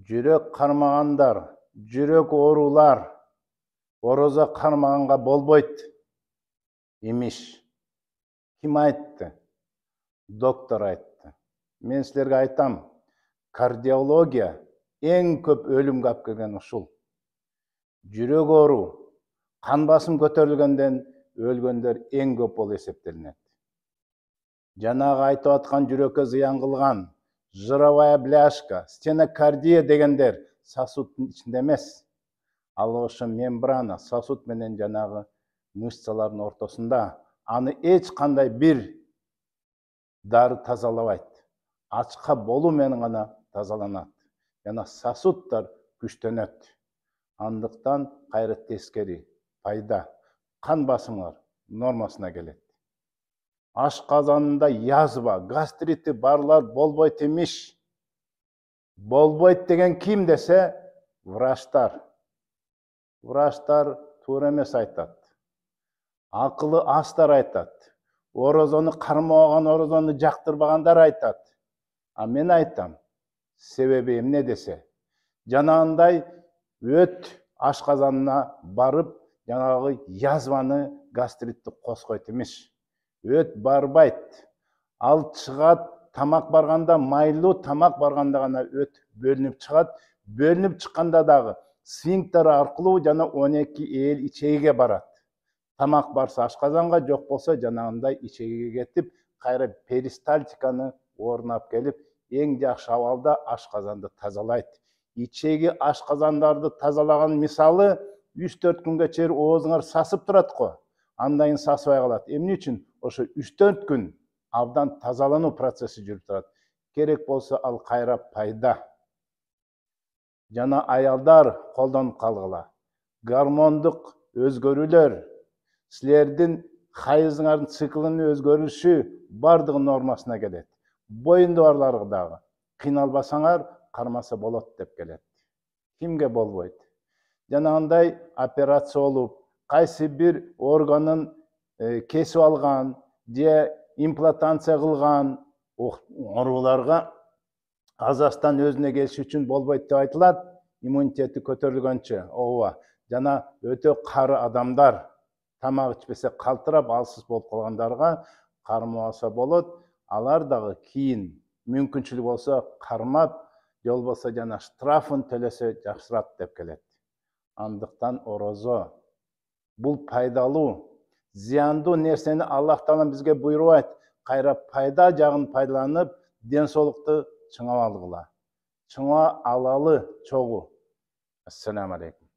жүрек кармагандар, жүрек оорулар орозо кармаганга болбойт имиш. Ким айтты? Доктор айтты. Мен силерге айтам, кардиология эң көп өлүмгө алып келген ушул. Жүрек оору, кан басым көтөрүлгөндөн өлгөндөр эң көп болуп эсептелинет. Жанагы айтып аткан жүрөккө зыян кылган жировая бляшка, стенокардия дегендер сосудтун ичинде эмес. Ал ошо мембрана, сосуд менен жанагы мышцалардын ортосунда. Аны эч кандай бир дары тазалабайт. Ачка болуу менен гана тазаланат. Жана сосуддар күчтөнөт. Андыктан кайра тескери пайда. Кан басымыңар нормасына келет. Ашказанында язва, гастрити барлар болбойт имиш. Болбойт деген ким десе, врачтар. Врачтар туура эмес айтат. Акылы астар айтат. Орозону кармабаган, орозону жактырбагандар айтат. А мен айтам, себеби эмне десе, жанагындай өт ашказанына барып, жанагы язваны, гастритти коскойт имиш. Өт барбайт. Ал чыгат, тамак барганда, майлуу тамак барганда гана өт бөлүнүп чыгат. Бөлүнүп чыкканда дагы сфинктер аркылуу жана 12 эл ичегиге барат. Тамак барса ашказанга, жок болсо жанагындай ичегиге кетип, кайра перистальтиканы орнап келип, эң жакшы абалда ашказанды тазалайт. Ичеги ашказандарды тазалаган мисалы 3-4 күнгө чейин оозуңар сасып турат го. Андайын сасыбай калат. Эмне үчүн? Ошо 3-4 күн абдан тазалануу процесси жүрүп турат. Керек болсо ал кайра пайда. Жана аялдар колдонуп калгыла. Гормондук өзгөрүүлөр, силердин хайызыңардын циклынын өзгөрүшү бардыгы нормасына келет. Боюнда барлары дагы кыйналбасаңар, кармаса болот деп келет. Кимге болбойт? Жанагындай операция болуп, кайсы бир органын кесип алган, же имплантация кылган ооруларга азастан өзүнө келиш үчүн болбойт деп айтылат, иммунитети көтөрүлгөнчө. Ооба, жана өтө кары адамдар, тамак ичпесе калтырап, алсыз болуп калгандарга кармабаса болот. Алар дагы кийин мүмкүнчүлүк болсо кармап, же болбосо жана штрафын төлөсө жакшыраак деп келет. Андыктан орозо бул пайдалуу, зыяндуу нерсени Аллах Таала бизге буйрубайт. Кайра пайда жагын пайдаланып, ден соолукту чыңап алгыла. Чыңа алалы чогуу. Ассаламу алейкум.